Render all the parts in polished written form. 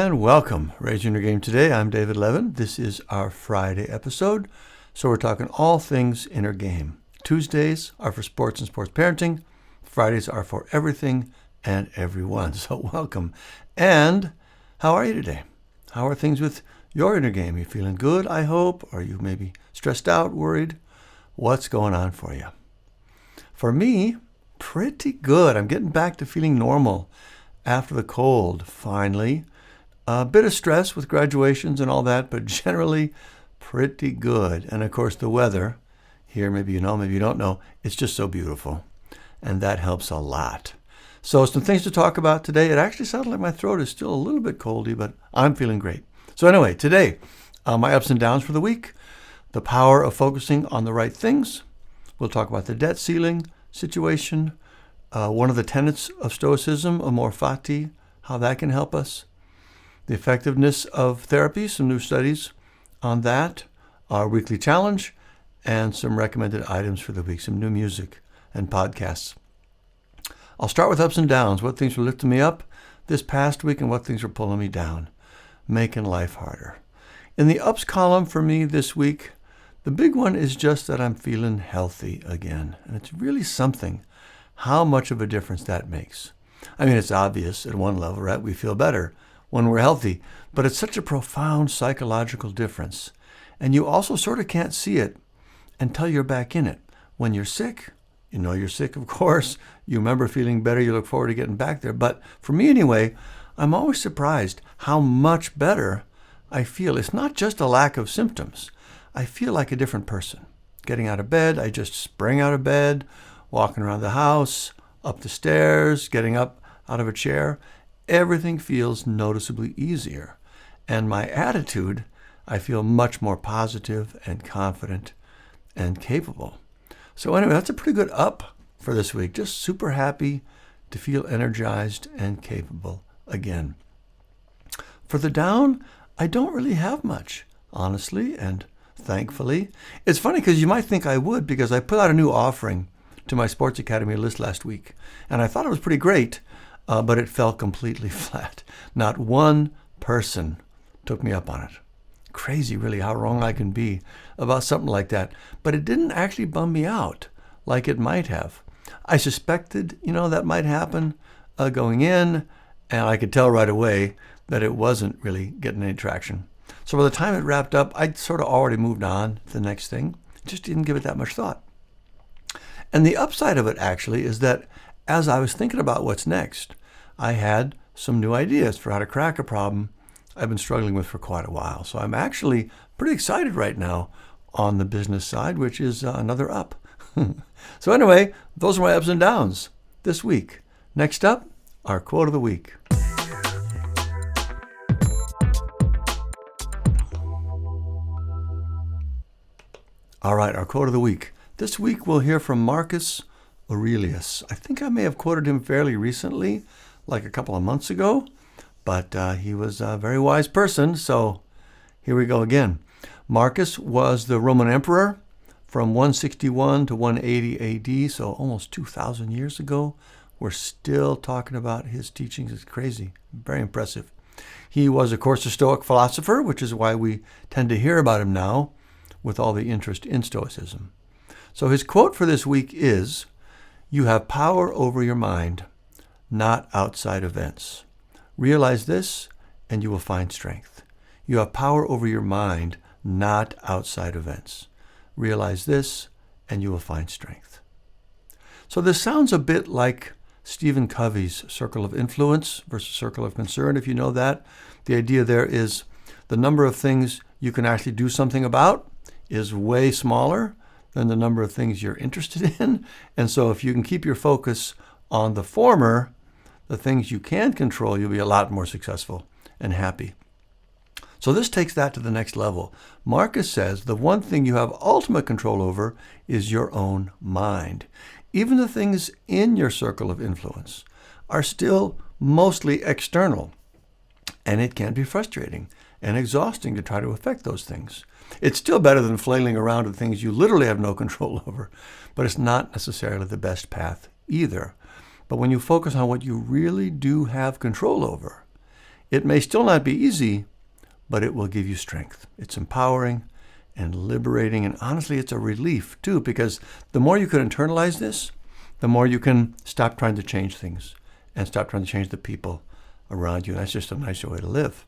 And welcome. Raising Your Game today. I'm David Levin. This is our Friday episode. So we're talking all things inner game. Tuesdays are for sports and sports parenting. Fridays are for everything and everyone. So welcome. And how are you today? How are things with your inner game? Are you feeling good, I hope? Are you maybe stressed out, worried? What's going on for you? For me, pretty good. I'm getting back to feeling normal after the cold, finally. A bit of stress with graduations and all that, but generally pretty good. And of course, the weather here, maybe you know, maybe you don't know, it's just so beautiful. And that helps a lot. So some things to talk about today. It actually sounds like my throat is still a little bit coldy, but I'm feeling great. So anyway, today, my ups and downs for the week, the power of focusing on the right things. We'll talk about the debt ceiling situation, one of the tenets of Stoicism, amor fati, how that can help us. The effectiveness of therapy, some new studies on that, our weekly challenge, and some recommended items for the week, some new music and podcasts. I'll start with ups and downs, what things were lifting me up this past week and what things were pulling me down, making life harder. In the ups column for me this week, the big one is just that I'm feeling healthy again. And it's really something how much of a difference that makes. I mean, it's obvious at one level, right? We feel better when we're healthy, but it's such a profound psychological difference. And you also sort of can't see it until you're back in it. When you're sick, you know you're sick, of course. You remember feeling better. You look forward to getting back there. But for me anyway, I'm always surprised how much better I feel. It's not just a lack of symptoms. I feel like a different person. Getting out of bed, I just spring out of bed, walking around the house, up the stairs, getting up out of a chair. Everything feels noticeably easier. And my attitude, I feel much more positive and confident and capable. So anyway, that's a pretty good up for this week. Just super happy to feel energized and capable again. For the down, I don't really have much, honestly and thankfully. It's funny because you might think I would, because I put out a new offering to my Sports Academy list last week. And I thought it was pretty great. But it fell completely flat. Not one person took me up on it. Crazy, really, how wrong I can be about something like that. But it didn't actually bum me out like it might have. I suspected, that might happen going in, and I could tell right away that it wasn't really getting any traction. So by the time it wrapped up, I'd sort of already moved on to the next thing. Just didn't give it that much thought. And the upside of it, actually, is that as I was thinking about what's next, I had some new ideas for how to crack a problem I've been struggling with for quite a while. So I'm actually pretty excited right now on the business side, which is another up. So anyway, those are my ups and downs this week. Next up, our quote of the week. All right, our quote of the week. This week we'll hear from Marcus Aurelius. I think I may have quoted him fairly recently, like a couple of months ago, but he was a very wise person, so here we go again. Marcus was the Roman emperor from 161 to 180 AD, so almost 2,000 years ago. We're still talking about his teachings. It's crazy, very impressive. He was, of course, a Stoic philosopher, which is why we tend to hear about him now with all the interest in Stoicism. So his quote for this week is, "You have power over your mind, not outside events. Realize this, and you will find strength. You have power over your mind, not outside events. Realize this, and you will find strength." So this sounds a bit like Stephen Covey's circle of influence versus circle of concern, if you know that. The idea there is the number of things you can actually do something about is way smaller than the number of things you're interested in. And so if you can keep your focus on the former, the things you can control, you'll be a lot more successful and happy. So this takes that to the next level. Marcus says the one thing you have ultimate control over is your own mind. Even the things in your circle of influence are still mostly external, and it can be frustrating and exhausting to try to affect those things. It's still better than flailing around with things you literally have no control over, but it's not necessarily the best path either. But when you focus on what you really do have control over, It may still not be easy, but it will give you strength. It's empowering and liberating, and honestly, it's a relief too, because the more you can internalize this, the more you can stop trying to change things and stop trying to change the people around you. And that's just a nicer way to live.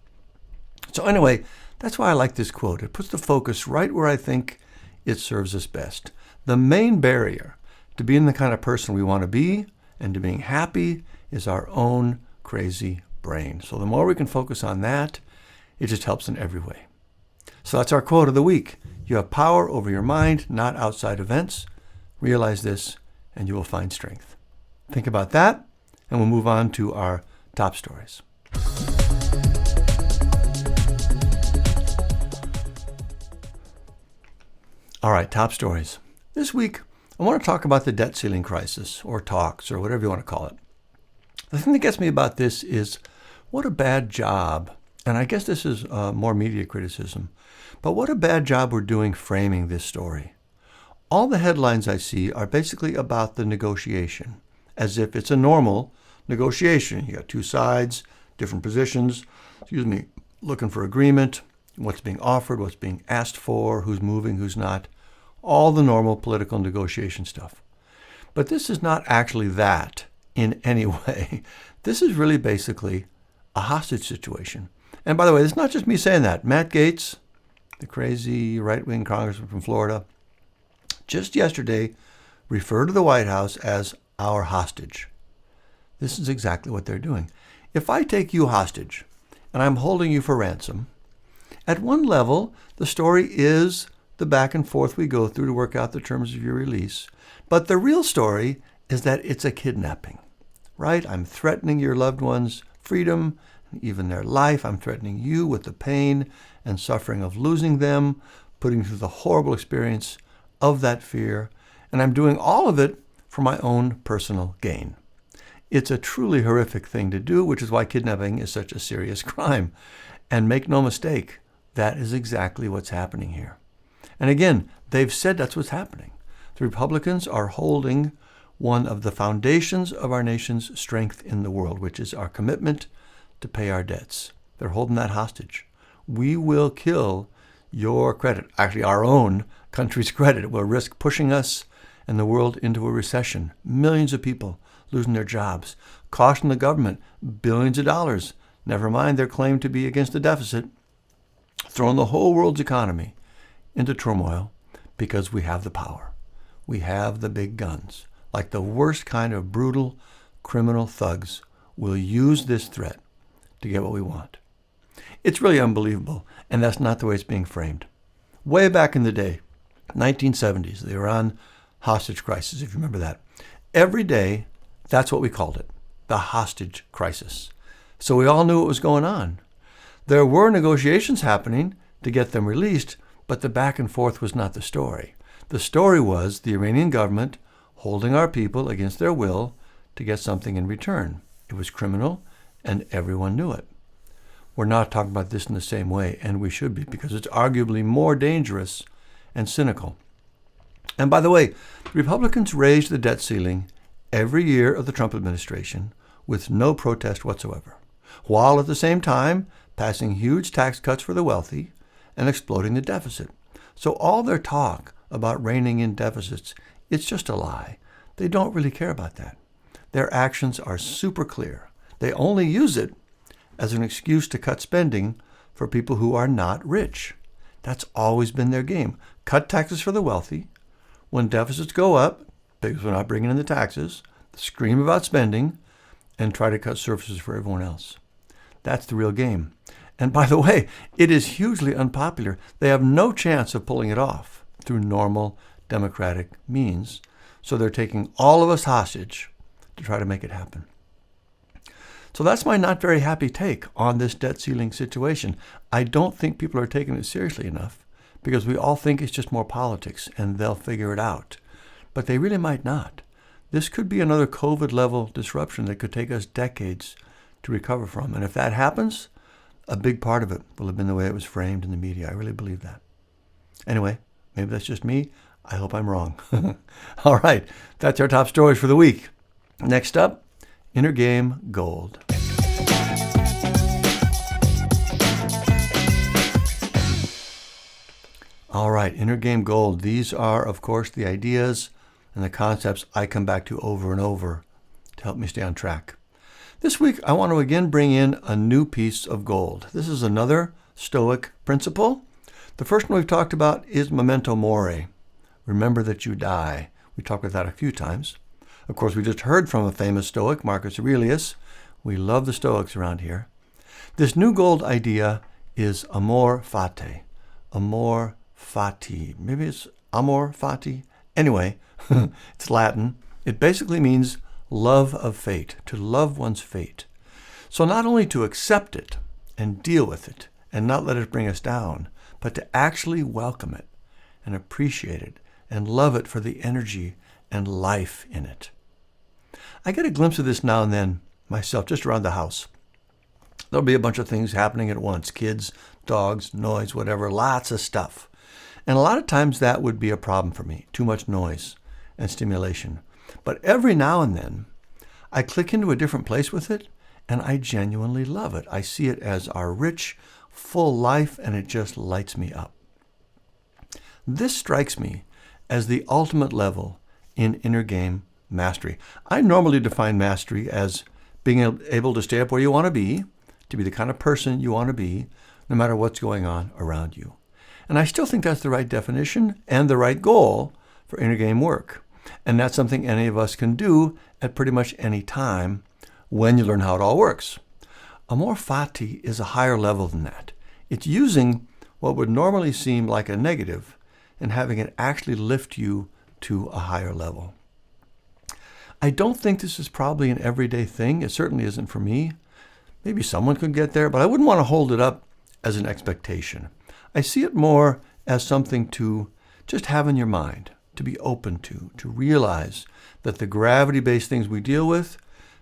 So anyway, that's why I like this quote. It puts the focus right where I think it serves us best. The main barrier to being the kind of person we want to be and to being happy is our own crazy brain. So the more we can focus on that, it just helps in every way. So that's our quote of the week. You have power over your mind, not outside events. Realize this, and you will find strength. Think about that, and we'll move on to our top stories. All right, top stories. This week, I want to talk about the debt ceiling crisis, or talks, or whatever you want to call it. The thing that gets me about this is what a bad job, and I guess this is more media criticism, but what a bad job we're doing framing this story. All the headlines I see are basically about the negotiation, as if it's a normal negotiation. You got two sides, different positions, looking for agreement, what's being offered, what's being asked for, who's moving, who's not, all the normal political negotiation stuff. But this is not actually that in any way. This is really basically a hostage situation. And by the way, it's not just me saying that. Matt Gaetz, the crazy right-wing congressman from Florida, just yesterday referred to the White House as our hostage. This is exactly what they're doing. If I take you hostage and I'm holding you for ransom, at one level, the story is the back and forth we go through to work out the terms of your release. But the real story is that it's a kidnapping, right? I'm threatening your loved one's freedom, even their life. I'm threatening you with the pain and suffering of losing them, putting you through the horrible experience of that fear. And I'm doing all of it for my own personal gain. It's a truly horrific thing to do, which is why kidnapping is such a serious crime. And make no mistake, that is exactly what's happening here. And again, they've said that's what's happening. The Republicans are holding one of the foundations of our nation's strength in the world, which is our commitment to pay our debts. They're holding that hostage. We will kill your credit, actually our own country's credit. It will risk pushing us and the world into a recession. Millions of people losing their jobs. Costing the government billions of dollars. Never mind their claim to be against the deficit. Throwing the whole world's economy into turmoil because we have the power. We have the big guns. Like the worst kind of brutal criminal thugs will use this threat to get what we want. It's really unbelievable, and that's not the way it's being framed. Way back in the day, 1970s, the Iran hostage crisis, if you remember that. Every day, that's what we called it, the hostage crisis. So we all knew what was going on. There were negotiations happening to get them released, but the back and forth was not the story. The story was the Iranian government holding our people against their will to get something in return. It was criminal, and everyone knew it. We're not talking about this in the same way, and we should be, because it's arguably more dangerous and cynical. And by the way, Republicans raised the debt ceiling every year of the Trump administration with no protest whatsoever, while at the same time passing huge tax cuts for the wealthy and exploding the deficit. So all their talk about reining in deficits, it's just a lie. They don't really care about that. Their actions are super clear. They only use it as an excuse to cut spending for people who are not rich. That's always been their game. Cut taxes for the wealthy. When deficits go up, because we're not bringing in the taxes, scream about spending, and try to cut services for everyone else. That's the real game. And by the way, it is hugely unpopular. They have no chance of pulling it off through normal democratic means. So they're taking all of us hostage to try to make it happen. So that's my not very happy take on this debt ceiling situation. I don't think people are taking it seriously enough because we all think it's just more politics and they'll figure it out. But they really might not. This could be another COVID-level disruption that could take us decades to recover from. And if that happens, a big part of it will have been the way it was framed in the media. I really believe that. Anyway, maybe that's just me. I hope I'm wrong. All right, that's our top stories for the week. Next up, Inner Game Gold. All right, Inner Game Gold. These are, of course, the ideas and the concepts I come back to over and over to help me stay on track. This week, I want to again bring in a new piece of gold. This is another Stoic principle. The first one we've talked about is memento mori. Remember that you die. We talked about that a few times. Of course, we just heard from a famous Stoic, Marcus Aurelius. We love the Stoics around here. This new gold idea is amor fati. Amor fati. Maybe it's amor fati. Anyway, it's Latin. It basically means love of fate, to love one's fate. So not only to accept it and deal with it and not let it bring us down, but to actually welcome it and appreciate it and love it for the energy and life in it. I get a glimpse of this now and then myself, just around the house. There'll be a bunch of things happening at once. Kids, dogs, noise, whatever, lots of stuff. And a lot of times that would be a problem for me, too much noise and stimulation. But every now and then, I click into a different place with it, and I genuinely love it. I see it as our rich, full life, and it just lights me up. This strikes me as the ultimate level in inner game mastery. I normally define mastery as being able to stay up where you want to be the kind of person you want to be, no matter what's going on around you. And I still think that's the right definition and the right goal for inner game work. And that's something any of us can do at pretty much any time when you learn how it all works. Amor fati is a higher level than that. It's using what would normally seem like a negative and having it actually lift you to a higher level. I don't think this is probably an everyday thing. It certainly isn't for me. Maybe someone could get there, but I wouldn't want to hold it up as an expectation. I see it more as something to just have in your mind, to be open to realize that the gravity-based things we deal with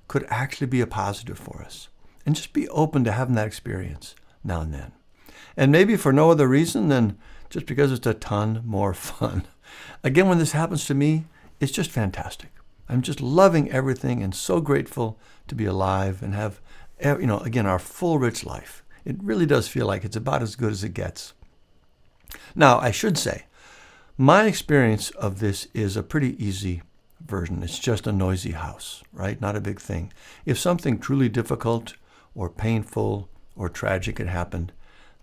could actually be a positive for us. And just be open to having that experience now and then. And maybe for no other reason than just because it's a ton more fun. Again, when this happens to me, it's just fantastic. I'm just loving everything and so grateful to be alive and have, again, our full, rich life. It really does feel like it's about as good as it gets. Now, I should say, my experience of this is a pretty easy version. It's just a noisy house, right? Not a big thing. If something truly difficult or painful or tragic had happened,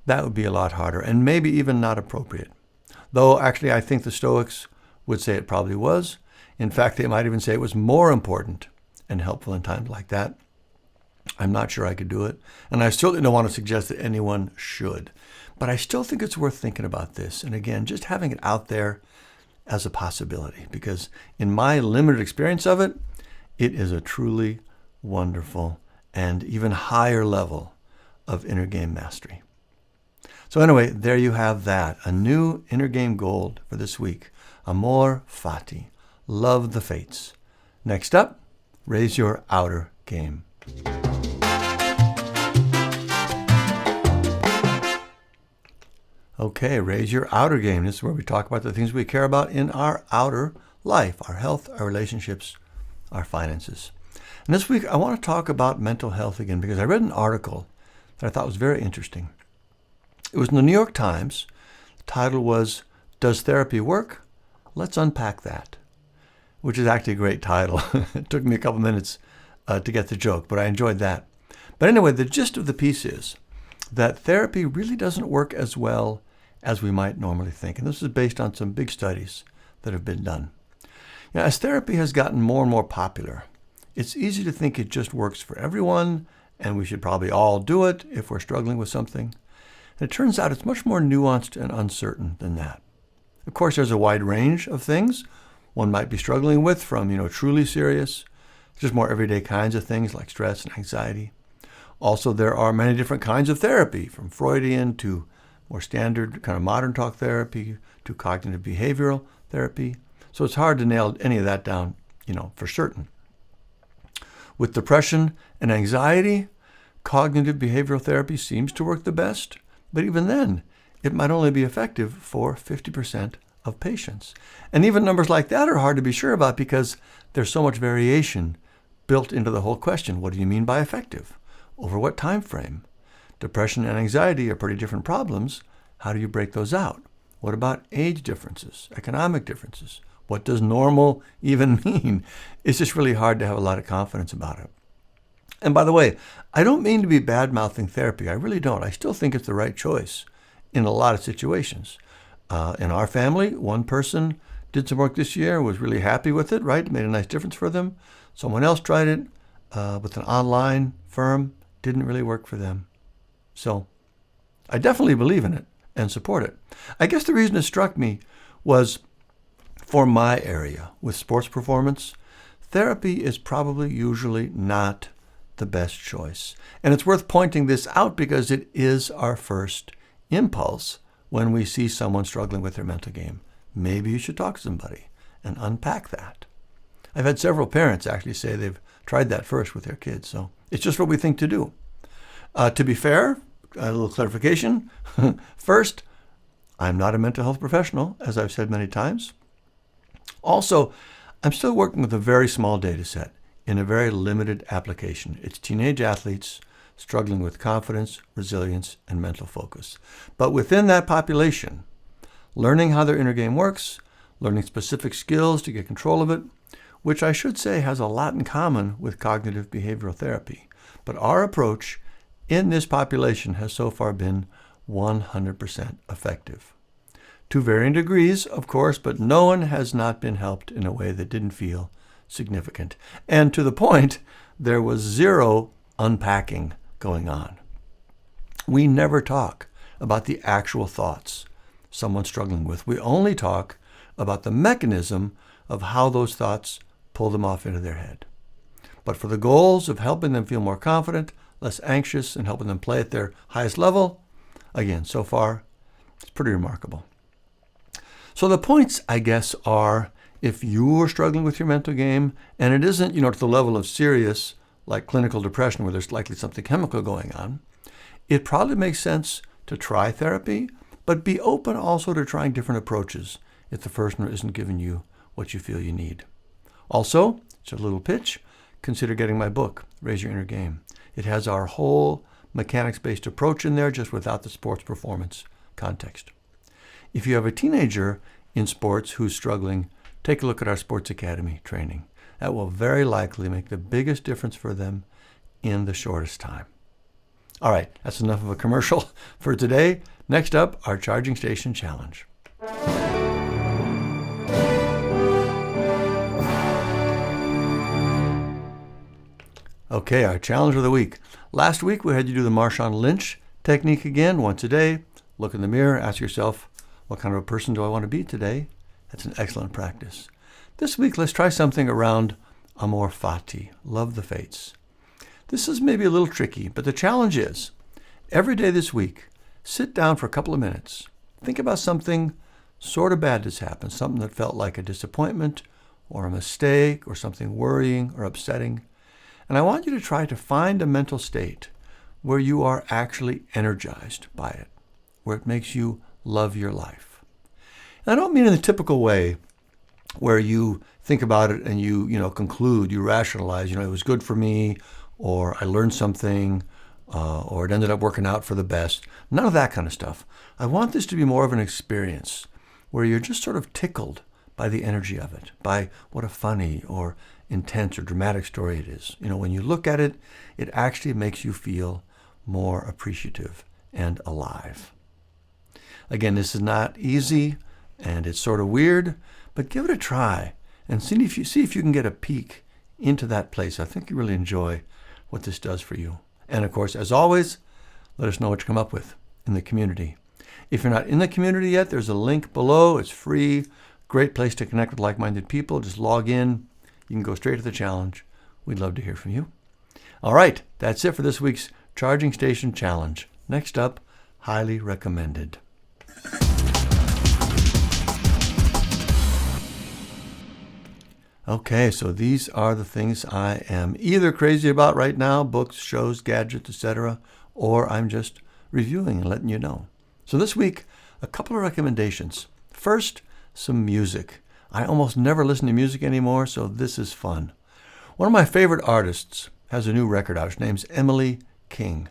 that would be a lot harder and maybe even not appropriate. Though actually I think the Stoics would say it probably was. In fact, they might even say it was more important and helpful in times like that. I'm not sure I could do it. And I certainly don't want to suggest that anyone should. But I still think it's worth thinking about this. And again, just having it out there as a possibility. Because in my limited experience of it, it is a truly wonderful and even higher level of inner game mastery. So anyway, there you have that. A new inner game gold for this week. Amor fati. Love the fates. Next up, raise your outer game. Okay, raise your outer game. This is where we talk about the things we care about in our outer life, our health, our relationships, our finances. And this week, I want to talk about mental health again because I read an article that I thought was very interesting. It was in the New York Times. The title was, Does Therapy Work? Let's Unpack That, which is actually a great title. It took me a couple minutes to get the joke, but I enjoyed that. But anyway, the gist of the piece is that therapy really doesn't work as well as we might normally think. And this is based on some big studies that have been done. Now, as therapy has gotten more and more popular, it's easy to think it just works for everyone, and we should probably all do it if we're struggling with something. And it turns out it's much more nuanced and uncertain than that. Of course, there's a wide range of things one might be struggling with, from, truly serious, just more everyday kinds of things like stress and anxiety. Also, there are many different kinds of therapy, from Freudian to more standard kind of modern talk therapy to cognitive behavioral therapy. So it's hard to nail any of that down, for certain. With depression and anxiety, cognitive behavioral therapy seems to work the best, but even then, it might only be effective for 50% of patients. And even numbers like that are hard to be sure about because there's so much variation built into the whole question. What do you mean by effective? Over what time frame? Depression and anxiety are pretty different problems. How do you break those out? What about age differences, economic differences? What does normal even mean? It's just really hard to have a lot of confidence about it. And by the way, I don't mean to be bad-mouthing therapy. I really don't. I still think it's the right choice in a lot of situations. In our family, one person did some work this year, was really happy with it, right? It made a nice difference for them. Someone else tried it with an online firm, didn't really work for them. So I definitely believe in it and support it. I guess the reason it struck me was for my area with sports performance, therapy is probably usually not the best choice. And it's worth pointing this out because it is our first impulse when we see someone struggling with their mental game. Maybe you should talk to somebody and unpack that. I've had several parents actually say they've tried that first with their kids. So it's just what we think to do. To be fair, a little clarification. First, I'm not a mental health professional, as I've said many times. Also, I'm still working with a very small data set in a very limited application. It's teenage athletes struggling with confidence, resilience, and mental focus. But within that population, learning how their inner game works, learning specific skills to get control of it, which I should say has a lot in common with cognitive behavioral therapy. But our approach in this population has so far been 100% effective. To varying degrees, of course, but no one has not been helped in a way that didn't feel significant. And to the point, there was zero unpacking going on. We never talk about the actual thoughts someone's struggling with. We only talk about the mechanism of how those thoughts pull them off into their head. But for the goals of helping them feel more confident, less anxious, and helping them play at their highest level, again, so far, it's pretty remarkable. So the points, I guess, are if you're struggling with your mental game, and it isn't, to the level of serious, like clinical depression, where there's likely something chemical going on, it probably makes sense to try therapy, but be open also to trying different approaches if the first one isn't giving you what you feel you need. Also, it's a little pitch, consider getting my book, Raise Your Inner Game. It has our whole mechanics-based approach in there, just without the sports performance context. If you have a teenager in sports who's struggling, take a look at our Sports Academy training. That will very likely make the biggest difference for them in the shortest time. All right, that's enough of a commercial for today. Next up, our Charging Station Challenge. Okay, our challenge of the week. Last week, we had you do the Marshawn Lynch technique again, once a day. Look in the mirror, ask yourself, what kind of a person do I want to be today? That's an excellent practice. This week, let's try something around amor fati, love the fates. This is maybe a little tricky, but the challenge is, every day this week, sit down for a couple of minutes. Think about something sort of bad that's happened, something that felt like a disappointment or a mistake or something worrying or upsetting. And I want you to try to find a mental state where you are actually energized by it, where it makes you love your life. And I don't mean in the typical way where you think about it and you conclude, you rationalize, it was good for me, or I learned something, or it ended up working out for the best. None of that kind of stuff. I want this to be more of an experience where you're just sort of tickled by the energy of it, by what a funny or intense or dramatic story it is. When you look at it, it actually makes you feel more appreciative and alive. Again, this is not easy and it's sort of weird, but give it a try and see if you can get a peek into that place. I think you really enjoy what this does for you. And of course, as always, let us know what you come up with in the community. If you're not in the community yet, there's a link below. It's free. Great place to connect with like-minded people. Just log in. You can go straight to the challenge. We'd love to hear from you. All right, that's it for this week's Charging Station Challenge. Next up, highly recommended. Okay, so these are the things I am either crazy about right now, books, shows, gadgets, etc., or I'm just reviewing and letting you know. So this week, a couple of recommendations. First, some music. I almost never listen to music anymore, so this is fun. One of my favorite artists has a new record out. Her name's Emily King.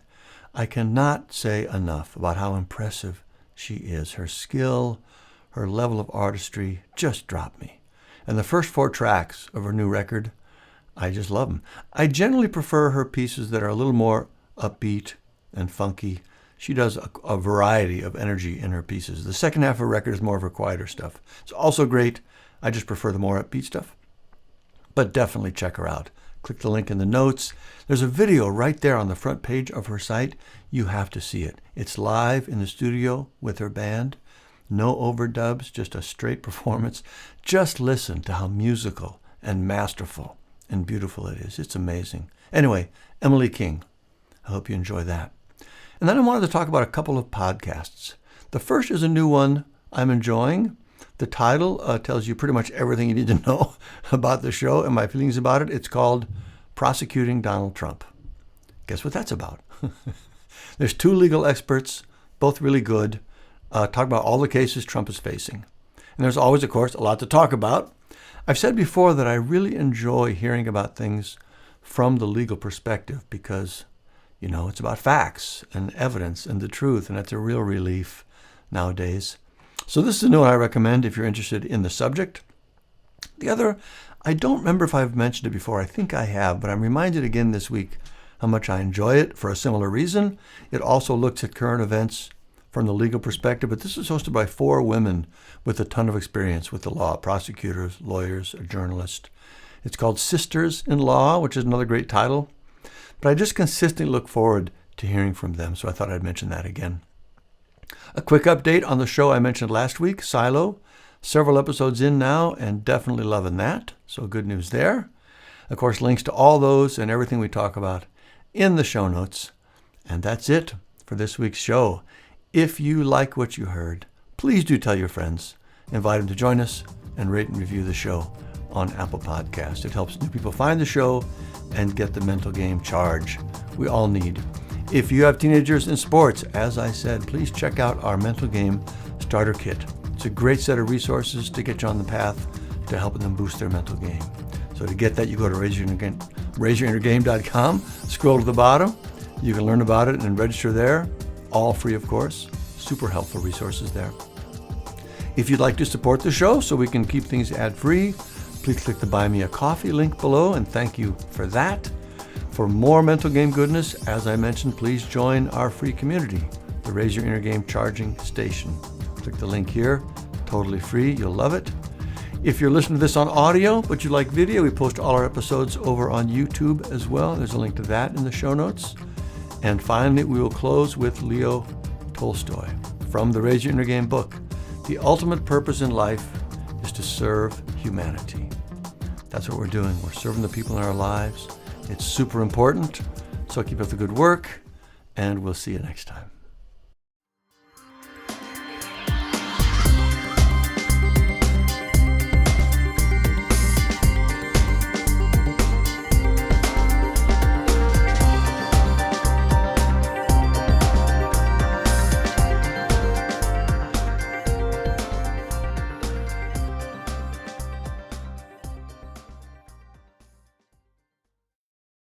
I cannot say enough about how impressive she is. Her skill, her level of artistry just dropped me. And the first 4 tracks of her new record, I just love them. I generally prefer her pieces that are a little more upbeat and funky. She does a variety of energy in her pieces. The second half of her record is more of her quieter stuff. It's also great. I just prefer the more upbeat stuff. But definitely check her out. Click the link in the notes. There's a video right there on the front page of her site. You have to see it. It's live in the studio with her band. No overdubs, just a straight performance. Just listen to how musical and masterful and beautiful it is. It's amazing. Anyway, Emily King. I hope you enjoy that. And then I wanted to talk about a couple of podcasts. The first is a new one I'm enjoying. The title tells you pretty much everything you need to know about the show and my feelings about it. It's called Prosecuting Donald Trump. Guess what that's about? There's 2 legal experts, both really good, talk about all the cases Trump is facing. And there's always, of course, a lot to talk about. I've said before that I really enjoy hearing about things from the legal perspective because, it's about facts and evidence and the truth, and that's a real relief nowadays. So this is a new one I recommend if you're interested in the subject. The other, I don't remember if I've mentioned it before. I think I have, but I'm reminded again this week how much I enjoy it for a similar reason. It also looks at current events from the legal perspective, but this is hosted by 4 women with a ton of experience with the law, prosecutors, lawyers, a journalist. It's called Sisters in Law, which is another great title. But I just consistently look forward to hearing from them, so I thought I'd mention that again. A quick update on the show I mentioned last week, Silo. Several episodes in now and definitely loving that. So good news there. Of course, links to all those and everything we talk about in the show notes. And that's it for this week's show. If you like what you heard, please do tell your friends. Invite them to join us and rate and review the show on Apple Podcasts. It helps new people find the show and get the mental game charge we all need. If you have teenagers in sports, as I said, please check out our mental game starter kit. It's a great set of resources to get you on the path to helping them boost their mental game. So to get that, you go to raiseyourinnergame.com, scroll to the bottom. You can learn about it and register there. All free, of course. Super helpful resources there. If you'd like to support the show so we can keep things ad-free, please click the Buy Me a Coffee link below, and thank you for that. For more mental game goodness, as I mentioned, please join our free community, the Raise Your Inner Game Charging Station. Click the link here, totally free, you'll love it. If you're listening to this on audio, but you like video, we post all our episodes over on YouTube as well. There's a link to that in the show notes. And finally, we will close with Leo Tolstoy from the Raise Your Inner Game book. The ultimate purpose in life is to serve humanity. That's what we're doing. We're serving the people in our lives. It's super important. So keep up the good work, and we'll see you next time.